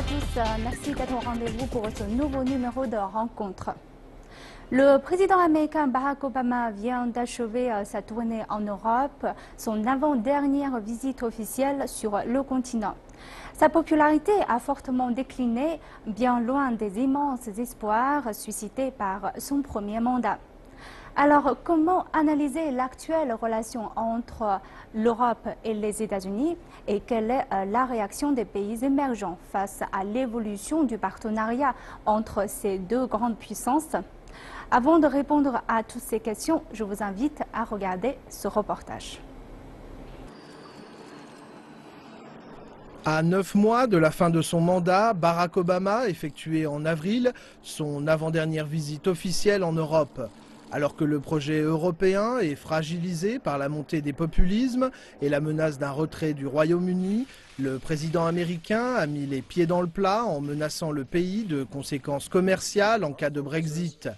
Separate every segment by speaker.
Speaker 1: tous, merci d'être au rendez-vous pour ce nouveau numéro de rencontre. Le président américain Barack Obama vient d'achever sa tournée en Europe, son avant-dernière visite officielle sur le continent. Sa popularité a fortement décliné, bien loin des immenses espoirs suscités par son premier mandat. Alors, comment analyser l'actuelle relation entre l'Europe et les États-Unis et quelle est la réaction des pays émergents face à l'évolution du partenariat entre ces deux grandes puissances? Avant de répondre à toutes ces questions, je vous invite à regarder ce reportage.
Speaker 2: À 9 mois de la fin de son mandat, Barack Obama effectuait en avril son avant-dernière visite officielle en Europe. Alors que le projet européen est fragilisé par la montée des populismes et la menace d'un retrait du Royaume-Uni, le président américain a mis les pieds dans le plat en menaçant le pays de conséquences commerciales en cas de Brexit.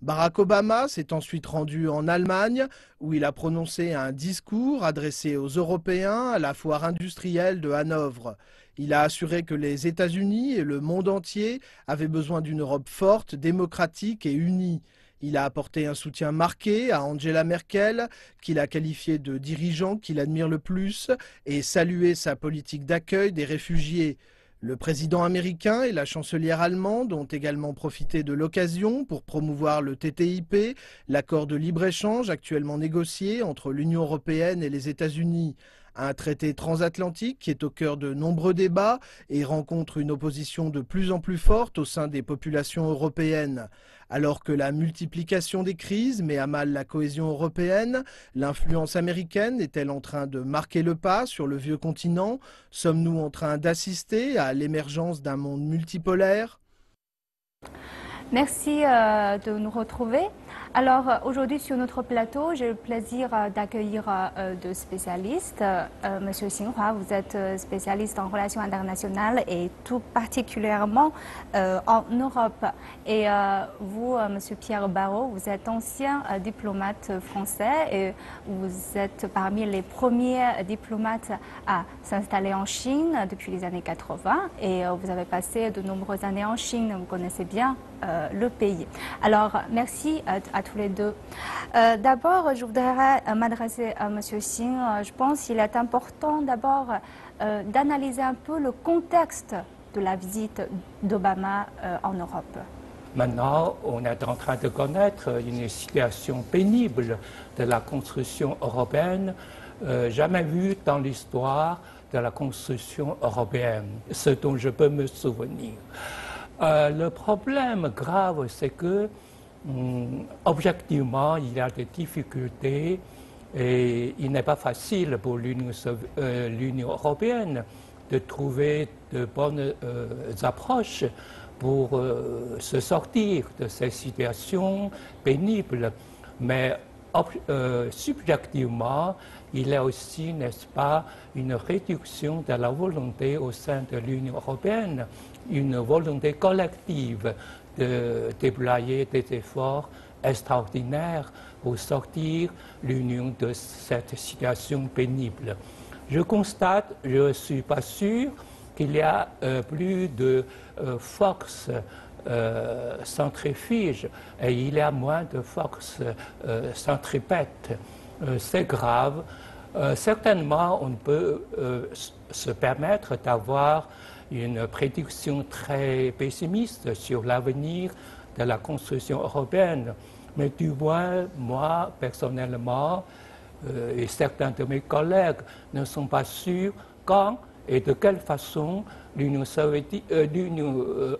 Speaker 2: Barack Obama s'est ensuite rendu en Allemagne où il a prononcé un discours adressé aux Européens à la foire industrielle de Hanovre. Il a assuré que les États-Unis et le monde entier avaient besoin d'une Europe forte, démocratique et unie. Il a apporté un soutien marqué à Angela Merkel, qu'il a qualifiée de dirigeant qu'il admire le plus, et salué sa politique d'accueil des réfugiés. Le président américain et la chancelière allemande ont également profité de l'occasion pour promouvoir le TTIP, l'accord de libre-échange actuellement négocié entre l'Union européenne et les États-Unis. Un traité transatlantique qui est au cœur de nombreux débats et rencontre une opposition de plus en plus forte au sein des populations européennes. Alors que la multiplication des crises met à mal la cohésion européenne, l'influence américaine est-elle en train de marquer le pas sur le vieux continent? Sommes-nous en train d'assister à l'émergence d'un monde multipolaire?
Speaker 1: Merci de nous retrouver. Alors aujourd'hui sur notre plateau, j'ai le plaisir d'accueillir deux spécialistes. Monsieur Xinhua, vous êtes spécialiste en relations internationales et tout particulièrement en Europe. Et vous, Monsieur Pierre Barrot, vous êtes ancien diplomate français et vous êtes parmi les premiers diplomates à s'installer en Chine depuis les années 80 et vous avez passé de nombreuses années en Chine, vous connaissez bien le pays. Alors, merci à tous les deux. D'abord, je voudrais m'adresser à M. Xing. Je pense qu'il est important d'abord d'analyser un peu le contexte de la visite d'Obama en Europe.
Speaker 3: Maintenant, on est en train de connaître une situation pénible de la construction européenne, jamais vue dans l'histoire de la construction européenne, ce dont je peux me souvenir. Le problème grave, c'est que, objectivement, il y a des difficultés et il n'est pas facile pour l'Union européenne de trouver de bonnes approches pour se sortir de ces situations pénibles. Mais subjectivement, il y a aussi, n'est-ce pas, une réduction de la volonté au sein de l'Union européenne, une volonté collective de déployer des efforts extraordinaires pour sortir l'Union de cette situation pénible. Je constate, je ne suis pas sûr qu'il y a plus de force centrifuge et il y a moins de force centripète. C'est grave. Certainement, on peut se permettre d'avoir une prédiction très pessimiste sur l'avenir de la construction européenne. Mais du moins, moi, personnellement, et certains de mes collègues ne sont pas sûrs quand et de quelle façon l'Union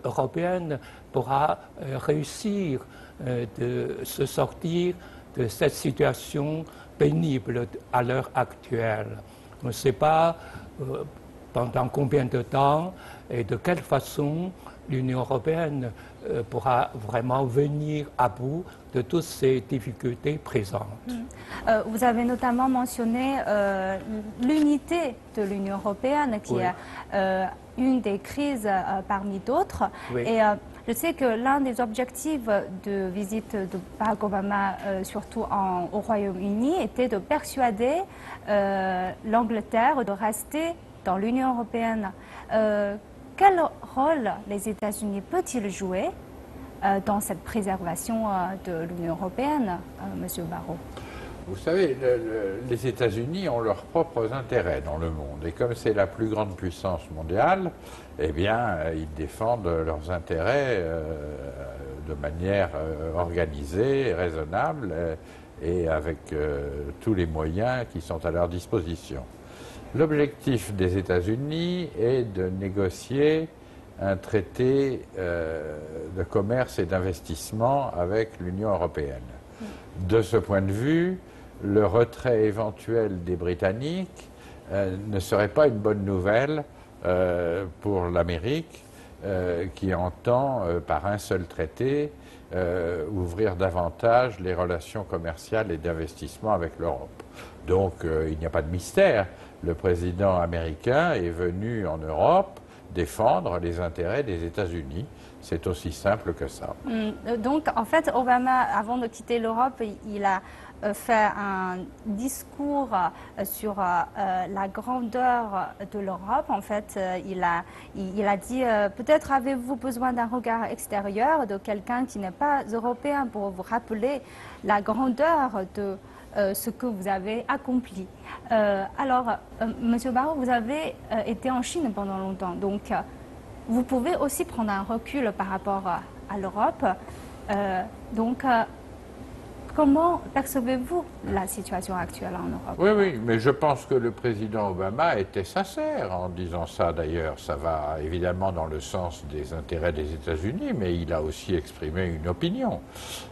Speaker 3: européenne pourra réussir de se sortir de cette situation pénible à l'heure actuelle. On ne sait pas pendant combien de temps et de quelle façon l'Union européenne pourra vraiment venir à bout de toutes ces difficultés présentes.
Speaker 1: Vous avez notamment mentionné l'unité de l'Union européenne qui
Speaker 3: Oui.
Speaker 1: est une des crises parmi d'autres.
Speaker 3: Oui.
Speaker 1: Et je sais que l'un des objectifs de visite de Barack Obama, surtout au Royaume-Uni, était de persuader l'Angleterre de rester dans l'Union européenne. quel rôle les États-Unis peuvent-ils jouer dans cette préservation de l'Union européenne, Monsieur Barrot?
Speaker 4: Vous savez, les États-Unis ont leurs propres intérêts dans le monde. Et comme c'est la plus grande puissance mondiale, eh bien, ils défendent leurs intérêts de manière organisée, raisonnable et avec tous les moyens qui sont à leur disposition. L'objectif des États-Unis est de négocier un traité de commerce et d'investissement avec l'Union européenne. De ce point de vue, le retrait éventuel des Britanniques ne serait pas une bonne nouvelle pour l'Amérique qui entend, par un seul traité, ouvrir davantage les relations commerciales et d'investissement avec l'Europe. Donc il n'y a pas de mystère, le président américain est venu en Europe défendre les intérêts des États-Unis. C'est aussi simple que ça.
Speaker 1: Donc, en fait, Obama, avant de quitter l'Europe, il a fait un discours sur la grandeur de l'Europe. En fait, il a dit peut-être avez-vous besoin d'un regard extérieur de quelqu'un qui n'est pas européen pour vous rappeler la grandeur de ce que vous avez accompli. Alors, Monsieur Barrot, vous avez été en Chine pendant longtemps, donc vous pouvez aussi prendre un recul par rapport à l'Europe. Donc, comment percevez-vous la situation actuelle en Europe?
Speaker 4: Oui, oui, mais je pense que le président Obama était sincère en disant ça. D'ailleurs, ça va évidemment dans le sens des intérêts des États-Unis, mais il a aussi exprimé une opinion.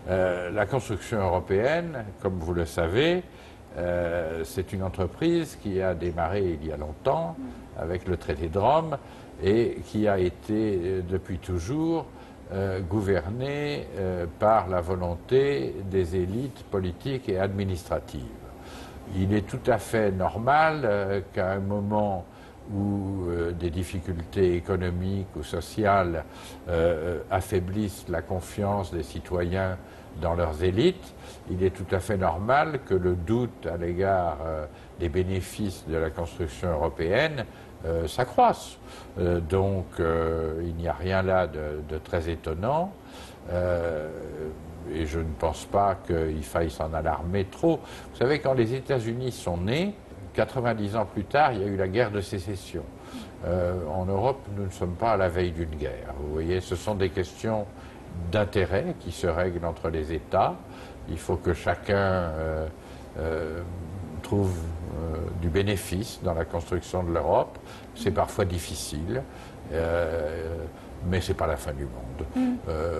Speaker 4: La construction européenne, comme vous le savez, c'est une entreprise qui a démarré il y a longtemps avec le traité de Rome et qui a été depuis toujours gouvernée par la volonté des élites politiques et administratives. Il est tout à fait normal qu'à un moment où des difficultés économiques ou sociales affaiblissent la confiance des citoyens dans leurs élites, il est tout à fait normal que le doute à l'égard des bénéfices de la construction européenne s'accroissent. Donc il n'y a rien là de très étonnant et je ne pense pas qu'il faille s'en alarmer trop. Vous savez, quand les États-Unis sont nés, 90 ans plus tard, il y a eu la guerre de sécession. En Europe, nous ne sommes pas à la veille d'une guerre. Vous voyez, ce sont des questions d'intérêt qui se règlent entre les États. Il faut que chacun trouve du bénéfice dans la construction de l'Europe. C'est parfois difficile, mais ce n'est pas la fin du monde.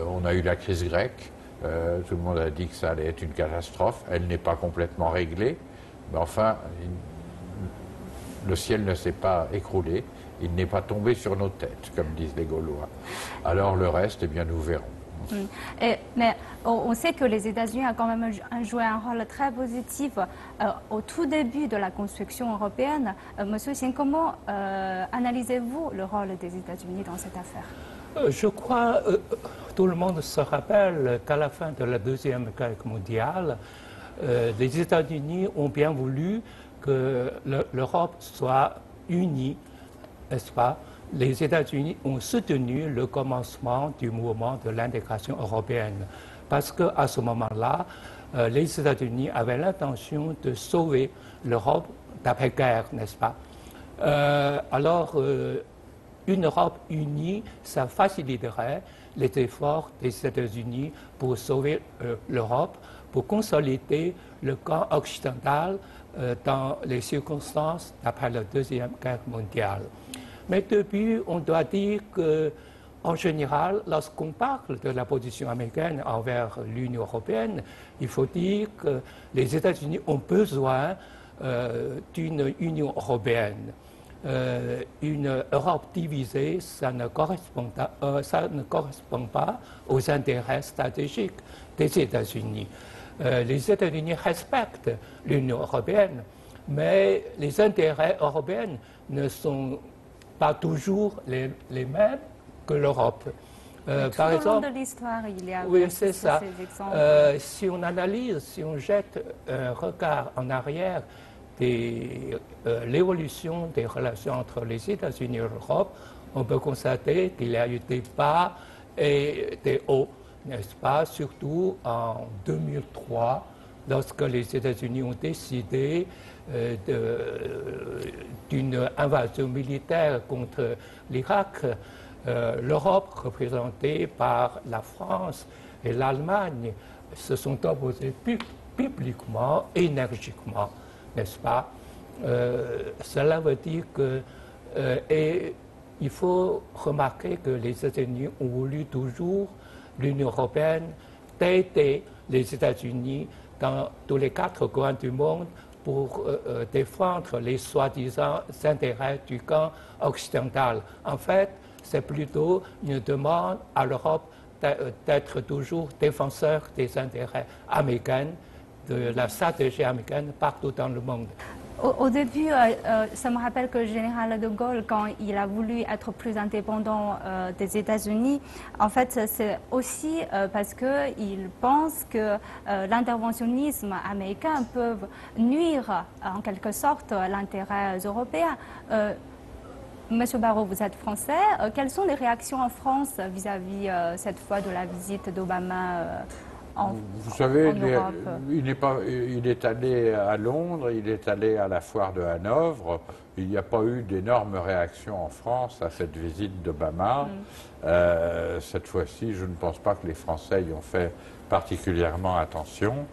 Speaker 4: On a eu la crise grecque, tout le monde a dit que ça allait être une catastrophe. Elle n'est pas complètement réglée, mais enfin, le ciel ne s'est pas écroulé, il n'est pas tombé sur nos têtes, comme disent les Gaulois. Alors le reste, eh bien, nous verrons.
Speaker 1: Mais on sait que les États-Unis ont quand même joué un rôle très positif au tout début de la construction européenne. Monsieur Xing, comment analysez-vous le rôle des États-Unis dans cette affaire?
Speaker 3: Je crois tout le monde se rappelle qu'à la fin de la Deuxième Guerre mondiale, les États-Unis ont bien voulu que l'Europe soit unie, n'est-ce pas? Les États-Unis ont soutenu le commencement du mouvement de l'intégration européenne parce qu'à ce moment-là, les États-Unis avaient l'intention de sauver l'Europe d'après-guerre, n'est-ce pas? Alors, une Europe unie, ça faciliterait les efforts des États-Unis pour sauver l'Europe, pour consolider le camp occidental dans les circonstances d'après la Deuxième Guerre mondiale. Mais depuis, on doit dire qu'en général, lorsqu'on parle de la position américaine envers l'Union européenne, il faut dire que les États-Unis ont besoin d'une Union européenne. Une Europe divisée, ça ne correspond pas aux intérêts stratégiques des États-Unis. Les États-Unis respectent l'Union européenne, mais les intérêts européens ne sont pas toujours les mêmes que l'Europe.
Speaker 1: Par exemple, au long de l'histoire, il y a
Speaker 3: oui, c'est ça.
Speaker 1: Ces exemples.
Speaker 3: Si on analyse, si on jette un regard en arrière, l'évolution des relations entre les États-Unis et l'Europe, on peut constater qu'il y a eu des bas et des hauts, n'est-ce pas, surtout en 2003, lorsque les États-Unis ont décidé d'une invasion militaire contre l'Irak. L'Europe, représentée par la France et l'Allemagne, se sont opposés publiquement, énergiquement, n'est-ce pas? Cela veut dire que, et il faut remarquer que les États-Unis ont voulu toujours l'Union européenne d'aider les États-Unis dans tous les 4 coins du monde pour défendre les soi-disant intérêts du camp occidental. En fait, c'est plutôt une demande à l'Europe d'être toujours défenseur des intérêts américains, de la stratégie américaine partout dans le monde.
Speaker 1: Au début, ça me rappelle que le général de Gaulle, quand il a voulu être plus indépendant des États-Unis, en fait, c'est aussi parce qu'il pense que l'interventionnisme américain peut nuire en quelque sorte à l'intérêt européen. Monsieur Barrot, vous êtes français. Quelles sont les réactions en France vis-à-vis cette fois de la visite d'Obama
Speaker 4: Vous savez,
Speaker 1: en
Speaker 4: il est allé à Londres, il est allé à la foire de Hanovre. Il n'y a pas eu d'énormes réactions en France à cette visite d'Obama. Cette fois-ci, je ne pense pas que les Français y ont fait particulièrement attention.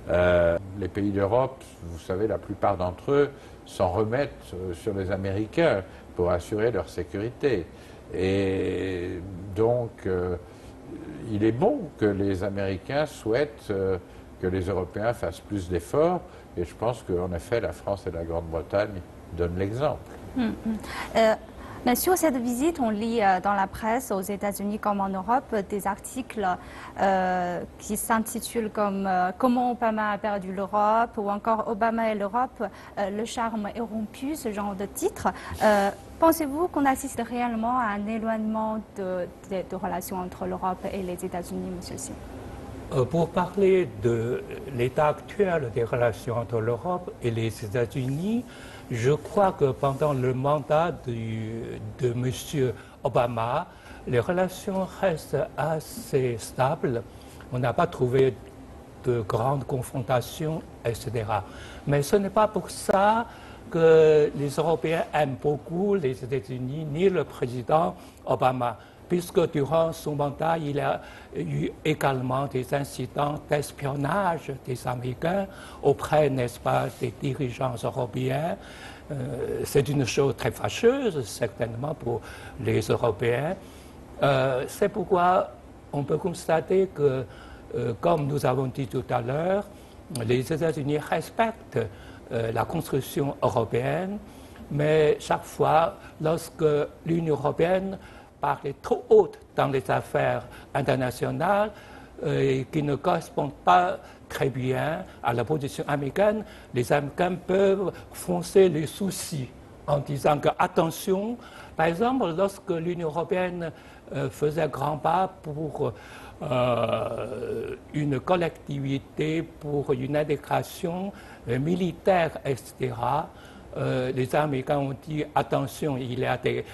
Speaker 4: Les pays d'Europe, vous savez, la plupart d'entre eux s'en remettent sur les Américains pour assurer leur sécurité. Et donc, il est bon que les Américains souhaitent que les Européens fassent plus d'efforts, et je pense qu'en effet, la France et la Grande-Bretagne donnent l'exemple.
Speaker 1: Mais sur cette visite, on lit dans la presse aux États-Unis comme en Europe des articles qui s'intitulent comme Comment Obama a perdu l'Europe ou encore Obama et l'Europe, le charme est rompu, ce genre de titres. Pensez-vous qu'on assiste réellement à un éloignement de relations entre l'Europe et les États-Unis, M. Sy?
Speaker 3: Pour parler de l'état actuel des relations entre l'Europe et les États-Unis, je crois que pendant le mandat de M. Obama, les relations restent assez stables. On n'a pas trouvé de grandes confrontations, etc. Mais ce n'est pas pour ça que les Européens aiment beaucoup les États-Unis ni le président Obama, puisque durant son mandat, il y a eu également des incidents d'espionnage des Américains auprès, n'est-ce pas, des dirigeants européens. C'est une chose très fâcheuse, certainement, pour les Européens. C'est pourquoi on peut constater que, comme nous avons dit tout à l'heure, les États-Unis respectent la construction européenne, mais chaque fois, lorsque l'Union européenne parlait trop haute dans les affaires internationales et qui ne correspondent pas très bien à la position américaine, les Américains peuvent foncer les soucis en disant que, attention, par exemple, lorsque l'Union européenne faisait grand pas pour une collectivité, pour une intégration militaire, etc., les Américains ont dit « Attention, il y a des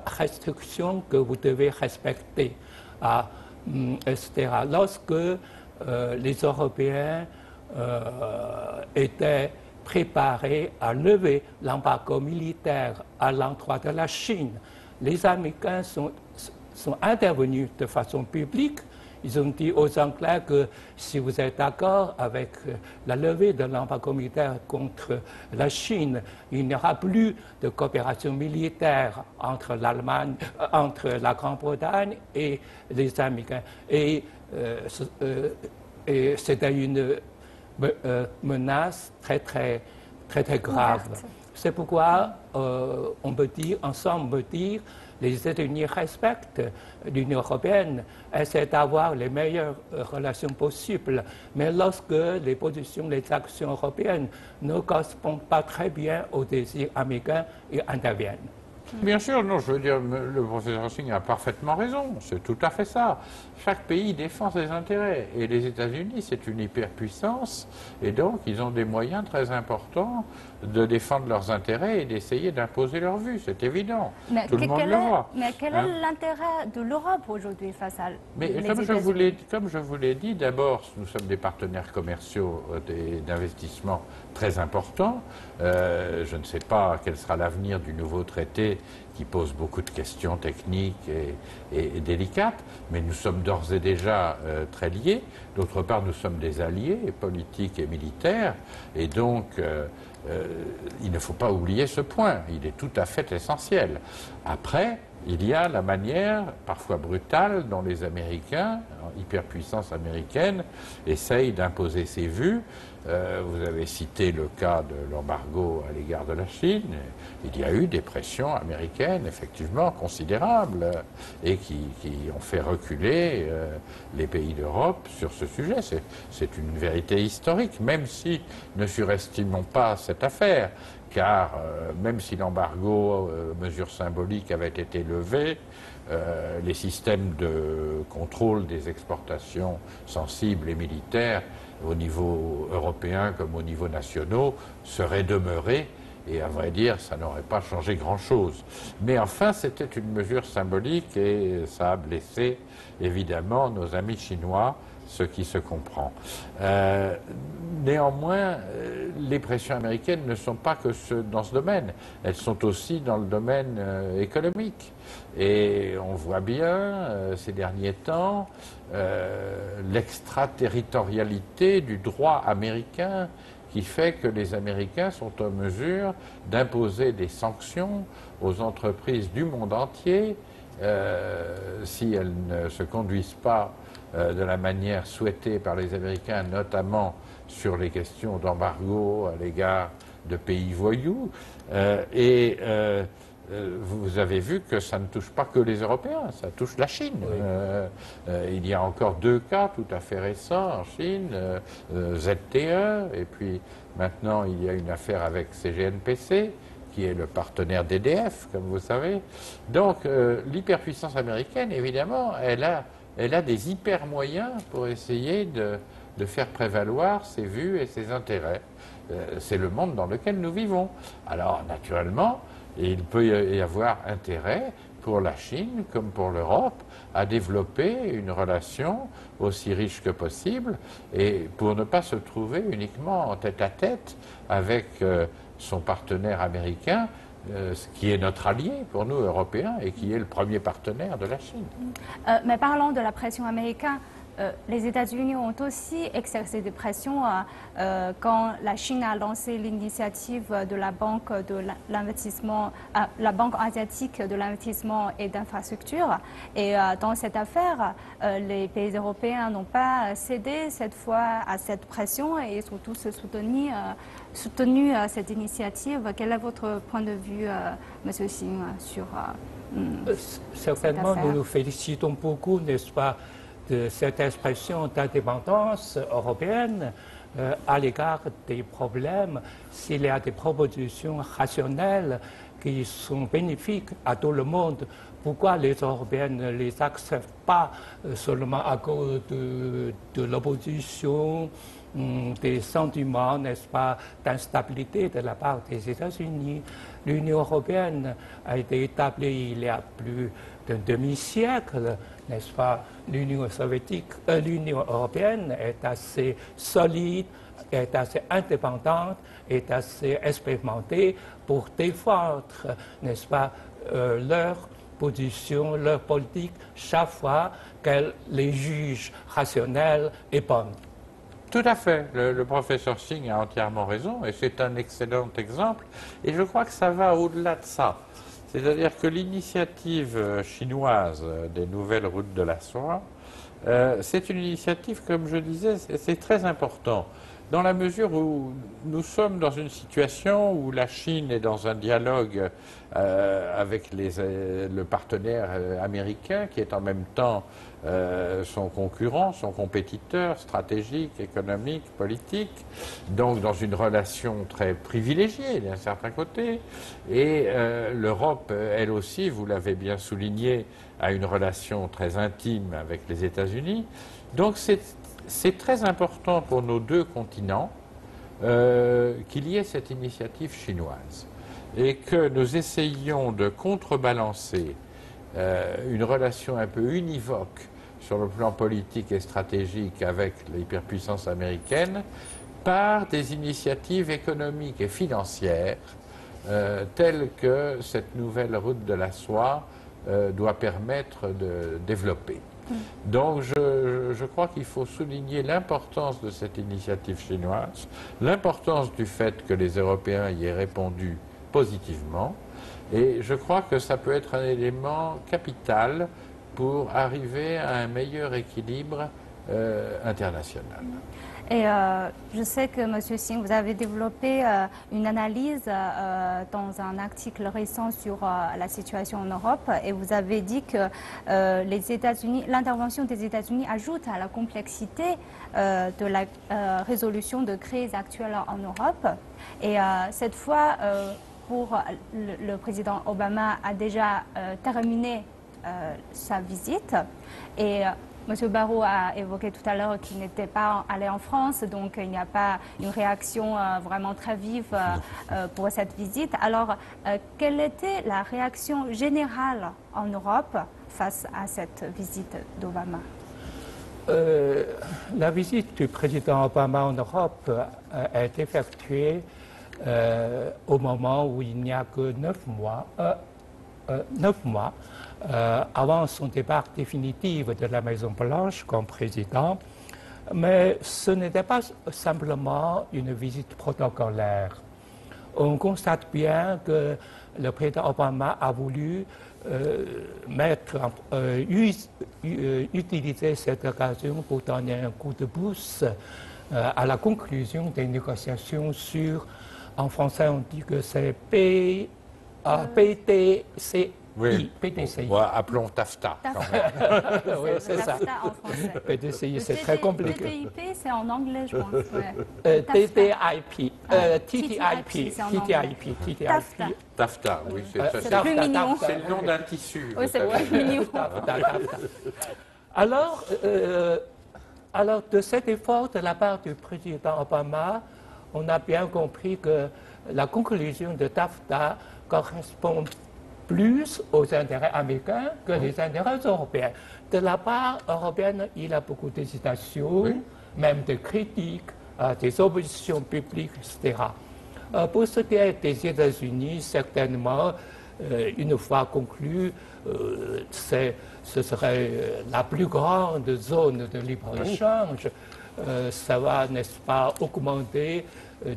Speaker 3: restrictions que vous devez respecter, etc. » Lorsque les Européens étaient préparés à lever l'embargo militaire à l'endroit de la Chine, les Américains sont intervenus de façon publique. Ils ont dit aux Anglais que si vous êtes d'accord avec la levée de l'embargo militaire contre la Chine, il n'y aura plus de coopération militaire entre l'Allemagne, entre la Grande-Bretagne et les Américains. Et c'était une menace très grave. C'est pourquoi on peut dire, ensemble, on peut dire, les États-Unis respectent l'Union européenne, essaient d'avoir les meilleures relations possibles. Mais lorsque les positions, les actions européennes ne correspondent pas très bien aux désirs américains, ils interviennent.
Speaker 4: Bien sûr, non, je veux dire, le professeur Singh a parfaitement raison, c'est tout à fait ça. Chaque pays défend ses intérêts, et les États-Unis, c'est une hyperpuissance, et donc ils ont des moyens très importants de défendre leurs intérêts et d'essayer d'imposer leur vue, c'est évident.
Speaker 1: Mais
Speaker 4: Tout le monde le voit.
Speaker 1: Mais quel
Speaker 4: Hein?
Speaker 1: est l'intérêt de l'Europe aujourd'hui face à
Speaker 4: Mais
Speaker 1: les
Speaker 4: comme
Speaker 1: États-Unis?
Speaker 4: je vous l'ai dit, d'abord, nous sommes des partenaires commerciaux d'investissement très importants. Je ne sais pas quel sera l'avenir du nouveau traité qui pose beaucoup de questions techniques et délicates, mais nous sommes d'ores et déjà très liés. D'autre part, nous sommes des alliés politiques et militaires, et donc il ne faut pas oublier ce point, il est tout à fait essentiel. Après, il y a la manière, parfois brutale, dont les Américains, hyperpuissance américaine, essayent d'imposer ses vues. Vous avez cité le cas de l'embargo à l'égard de la Chine. Il y a eu des pressions américaines, effectivement, considérables, et qui ont fait reculer les pays d'Europe sur ce sujet. C'est une vérité historique, même si ne surestimons pas cette affaire. Car même si l'embargo, mesure symbolique, avait été levé, les systèmes de contrôle des exportations sensibles et militaires au niveau européen comme au niveau national seraient demeurés, et à vrai dire, ça n'aurait pas changé grand-chose. Mais enfin, c'était une mesure symbolique et ça a blessé évidemment nos amis chinois, ce qui se comprend. Néanmoins, les pressions américaines ne sont pas que dans ce domaine, elles sont aussi dans le domaine économique. Et on voit bien, ces derniers temps, l'extraterritorialité du droit américain qui fait que les Américains sont en mesure d'imposer des sanctions aux entreprises du monde entier si elles ne se conduisent pas de la manière souhaitée par les Américains, notamment sur les questions d'embargo à l'égard de pays voyous. Vous avez vu que ça ne touche pas que les Européens, ça touche la Chine. Oui. Il y a encore 2 cas tout à fait récents en Chine, ZTE, et puis maintenant il y a une affaire avec CGNPC, qui est le partenaire d'EDF, comme vous savez. Donc l'hyperpuissance américaine, évidemment, elle a des hyper moyens pour essayer de faire prévaloir ses vues et ses intérêts. C'est le monde dans lequel nous vivons. Alors, naturellement, il peut y avoir intérêt pour la Chine comme pour l'Europe à développer une relation aussi riche que possible et pour ne pas se trouver uniquement en tête-à-tête avec son partenaire américain, qui est notre allié pour nous, Européens, et qui est le premier partenaire de la Chine.
Speaker 1: Mais parlons de la pression américaine. Les États-Unis ont aussi exercé des pressions quand la Chine a lancé l'initiative de la Banque de l'investissement, la Banque asiatique de l'investissement et d'infrastructure. Et dans cette affaire, les pays européens n'ont pas cédé cette fois à cette pression et ils ont tous soutenu cette initiative. Quel est votre point de vue, M. Singh, sur
Speaker 3: certainement,
Speaker 1: cette
Speaker 3: nous nous félicitons beaucoup, n'est-ce pas, de cette expression d'indépendance européenne à l'égard des problèmes. S'il y a des propositions rationnelles qui sont bénéfiques à tout le monde, pourquoi les Européens ne les acceptent pas seulement à cause de l'opposition, des sentiments, n'est-ce pas, d'instabilité de la part des États-Unis? L'Union européenne a été établie il y a plus d'un demi-siècle, n'est-ce pas? L'Union européenne est assez solide, est assez indépendante, est assez expérimentée pour défendre, n'est-ce pas, leur position, leur politique, chaque fois qu'elle les juge rationnelle et bonne.
Speaker 4: Tout à fait. Le professeur Singh a entièrement raison et c'est un excellent exemple. Et je crois que ça va au-delà de ça. C'est-à-dire que l'initiative chinoise des nouvelles routes de la soie, c'est une initiative, comme je disais, c'est très important. dans la mesure où nous sommes dans une situation où la Chine est dans un dialogue avec le partenaire américain qui est en même temps son concurrent, son compétiteur stratégique, économique, politique, donc dans une relation très privilégiée d'un certain côté. Et l'Europe, elle aussi, vous l'avez bien souligné, a une relation très intime avec les États-Unis. Donc c'est très important pour nos deux continents qu'il y ait cette initiative chinoise et que nous essayions de contrebalancer une relation un peu univoque sur le plan politique et stratégique avec l'hyperpuissance américaine par des initiatives économiques et financières telles que cette nouvelle route de la soie doit permettre de développer. Donc je crois qu'il faut souligner l'importance de cette initiative chinoise, l'importance du fait que les Européens y aient répondu positivement, et je crois que ça peut être un élément capital pour arriver à un meilleur équilibre international.
Speaker 1: Et je sais que, M. Singh, vous avez développé une analyse dans un article récent sur la situation en Europe et vous avez dit que l'intervention des États-Unis ajoute à la complexité de la résolution de crise actuelle en Europe. Et cette fois, le président Obama a déjà terminé sa visite et M. Barrot a évoqué tout à l'heure qu'il n'était pas allé en France, donc il n'y a pas une réaction vraiment très vive pour cette visite. Alors, quelle était la réaction générale en Europe face à cette visite d'Obama?
Speaker 3: La visite du président Obama en Europe a été effectuée au moment où il n'y a que 9 mois avant son départ définitif de la Maison-Blanche comme président. Mais ce n'était pas simplement une visite protocolaire. On constate bien que le président Obama a voulu utiliser cette occasion pour donner un coup de pouce à la conclusion des négociations sur, en français on dit que c'est PTCI.
Speaker 4: Oui,
Speaker 3: PTCI.
Speaker 4: Appelons TAFTA.
Speaker 3: Oui, c'est ça.
Speaker 1: En français.
Speaker 3: PTCI, c'est très compliqué.
Speaker 1: TTIP, c'est en anglais, je pense.
Speaker 3: TTIP, TTIP.
Speaker 4: TAFTA, oui,
Speaker 1: c'est plus mignon.
Speaker 4: C'est le nom d'un tissu.
Speaker 1: Oui, c'est plus mignon.
Speaker 3: Alors, de cet effort de la part du président Obama, on a bien compris que la conclusion de TAFTA correspond plus aux intérêts américains que les intérêts européens. De la part européenne, il y a beaucoup d'hésitations, même de critiques, des oppositions publiques, etc. Pour ce qui est des États-Unis, certainement, une fois conclu, ce serait la plus grande zone de libre-échange. Ça va, n'est-ce pas, augmenter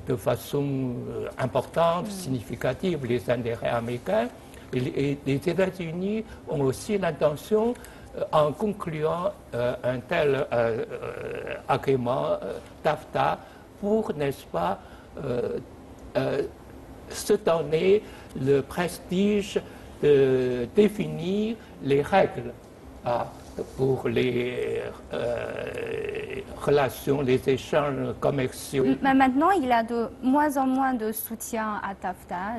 Speaker 3: de façon importante, significative les intérêts américains. Et les États-Unis ont aussi l'intention, en concluant un tel agrément TAFTA, pour, n'est-ce pas, se donner le prestige de définir les règles pour les relations, les échanges commerciaux.
Speaker 1: Mais maintenant, il y a de moins en moins de soutien à TAFTA.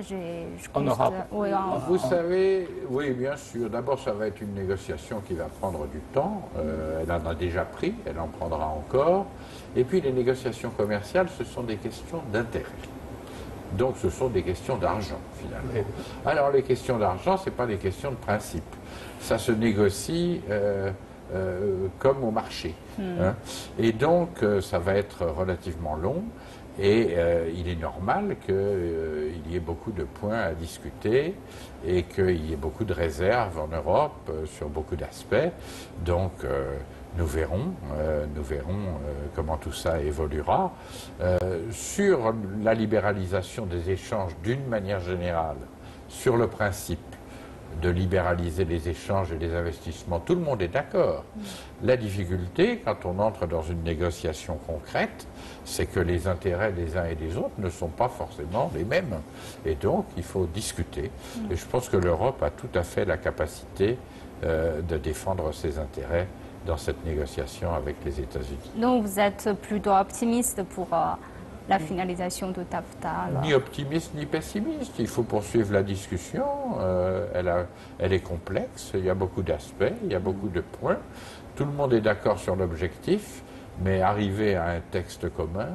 Speaker 3: En Europe.
Speaker 1: Oui,
Speaker 4: Vous savez, oui, bien sûr. D'abord, ça va être une négociation qui va prendre du temps. Elle en a déjà pris, elle en prendra encore. Et puis, les négociations commerciales, ce sont des questions d'intérêt. Donc, ce sont des questions d'argent, finalement. Oui. Alors, les questions d'argent, ce n'est pas des questions de principe. Ça se négocie comme au marché. Hein. Et donc, ça va être relativement long. Et il est normal qu'il y ait beaucoup de points à discuter et qu'il y ait beaucoup de réserves en Europe sur beaucoup d'aspects. Donc, nous verrons comment tout ça évoluera. Sur la libéralisation des échanges d'une manière générale, sur le principe, de libéraliser les échanges et les investissements. Tout le monde est d'accord. La difficulté, quand on entre dans une négociation concrète, c'est que les intérêts des uns et des autres ne sont pas forcément les mêmes. Et donc, il faut discuter. Et je pense que l'Europe a tout à fait la capacité de défendre ses intérêts dans cette négociation avec les États-Unis.
Speaker 1: Donc vous êtes plutôt optimiste pour la finalisation de TAFTA alors.
Speaker 4: Ni optimiste ni pessimiste. Il faut poursuivre la discussion. Elle est complexe. Il y a beaucoup d'aspects, il y a beaucoup de points. Tout le monde est d'accord sur l'objectif, mais arriver à un texte commun,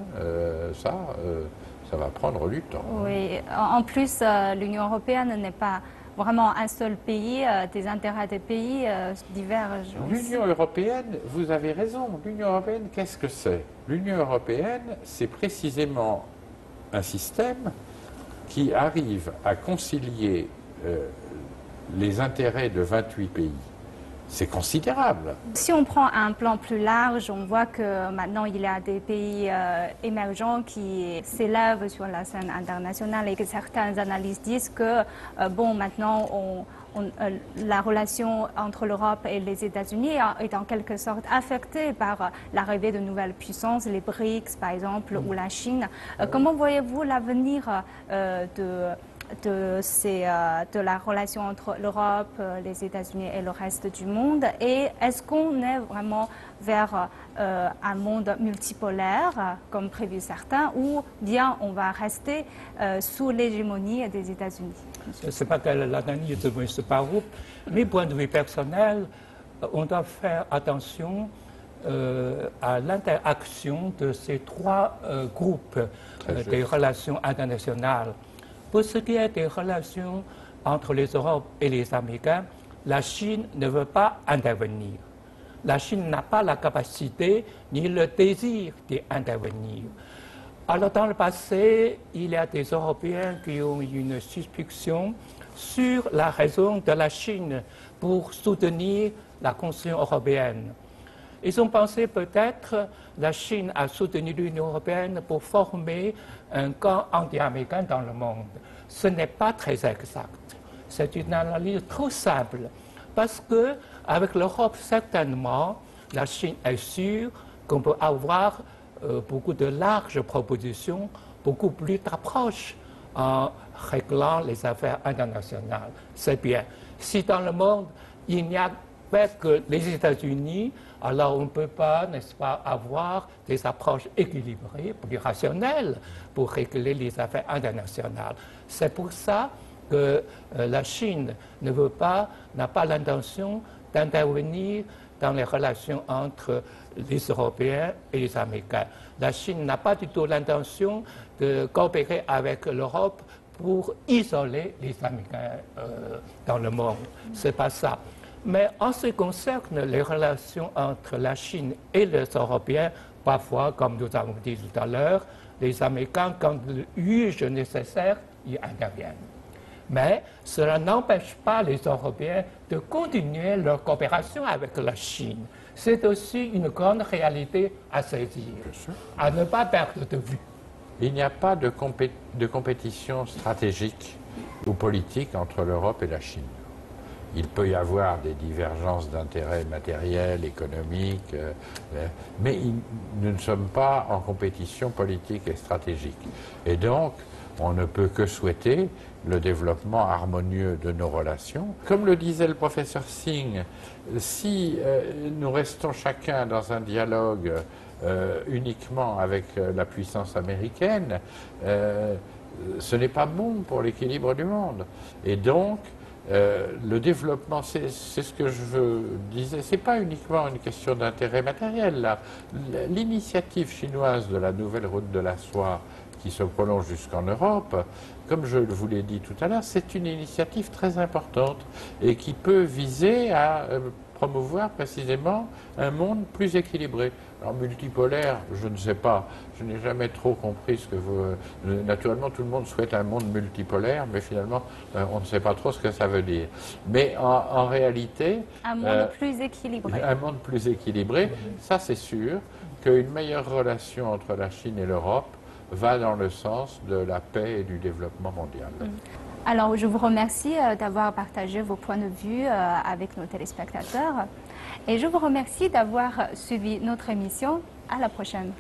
Speaker 4: ça va prendre du temps.
Speaker 1: Oui, en plus, l'Union européenne n'est pas vraiment un seul pays, des intérêts des pays divergent.
Speaker 4: L'Union européenne, vous avez raison, l'Union européenne, qu'est-ce que c'est? L'Union européenne, c'est précisément un système qui arrive à concilier les intérêts de 28 pays. C'est considérable.
Speaker 1: Si on prend un plan plus large, on voit que maintenant il y a des pays émergents qui s'élèvent sur la scène internationale et que certaines analystes disent que maintenant la relation entre l'Europe et les États-Unis est en quelque sorte affectée par l'arrivée de nouvelles puissances, les BRICS par exemple, ou la Chine. Comment voyez-vous l'avenir de la relation entre l'Europe, les États-Unis et le reste du monde? Et est-ce qu'on est vraiment vers un monde multipolaire, comme prévu certains, ou bien on va rester sous l'hégémonie des États-Unis?
Speaker 3: Je ne sais pas quelle est l'analyse de M. Baruch, mais point de vue personnel, on doit faire attention à l'interaction de ces trois groupes des relations internationales. Pour ce qui est des relations entre les Européens et les Américains, la Chine ne veut pas intervenir. La Chine n'a pas la capacité ni le désir d'intervenir. Alors dans le passé, il y a des Européens qui ont eu une suspicion sur la raison de la Chine pour soutenir la construction européenne. Ils ont pensé peut-être la Chine a soutenu l'Union européenne pour former un camp anti-américain dans le monde. Ce n'est pas très exact. C'est une analyse trop simple. Parce qu'avec l'Europe, certainement, la Chine est sûre qu'on peut avoir beaucoup de larges propositions, beaucoup plus d'approches en réglant les affaires internationales. C'est bien. Si dans le monde, il n'y a que les États-Unis, alors on ne peut pas, n'est-ce pas, avoir des approches équilibrées, plus rationnelles pour régler les affaires internationales. C'est pour ça que la Chine n'a pas l'intention d'intervenir dans les relations entre les Européens et les Américains. La Chine n'a pas du tout l'intention de coopérer avec l'Europe pour isoler les Américains dans le monde. C'est pas ça. Mais en ce qui concerne les relations entre la Chine et les Européens, parfois, comme nous avons dit tout à l'heure, les Américains, quand ils jugent nécessaire, ils interviennent. Mais cela n'empêche pas les Européens de continuer leur coopération avec la Chine. C'est aussi une grande réalité à saisir, à ne pas perdre de vue.
Speaker 4: Il n'y a pas de compétition stratégique ou politique entre l'Europe et la Chine. Il peut y avoir des divergences d'intérêts matériels, économiques, mais nous ne sommes pas en compétition politique et stratégique. Et donc, on ne peut que souhaiter le développement harmonieux de nos relations. Comme le disait le professeur Singh, si nous restons chacun dans un dialogue uniquement avec la puissance américaine, ce n'est pas bon pour l'équilibre du monde. Et donc, le développement, c'est ce que je disais, c'est pas uniquement une question d'intérêt matériel. L'initiative chinoise de la nouvelle route de la soie qui se prolonge jusqu'en Europe, comme je vous l'ai dit tout à l'heure, c'est une initiative très importante et qui peut viser à promouvoir précisément un monde plus équilibré. Alors multipolaire, je ne sais pas, je n'ai jamais trop compris ce que vous... Naturellement, tout le monde souhaite un monde multipolaire, mais finalement, on ne sait pas trop ce que ça veut dire. Mais en réalité...
Speaker 1: Un monde plus équilibré.
Speaker 4: Un monde plus équilibré, ça c'est sûr qu'une meilleure relation entre la Chine et l'Europe va dans le sens de la paix et du développement mondial.
Speaker 1: Alors, je vous remercie d'avoir partagé vos points de vue avec nos téléspectateurs et je vous remercie d'avoir suivi notre émission. À la prochaine.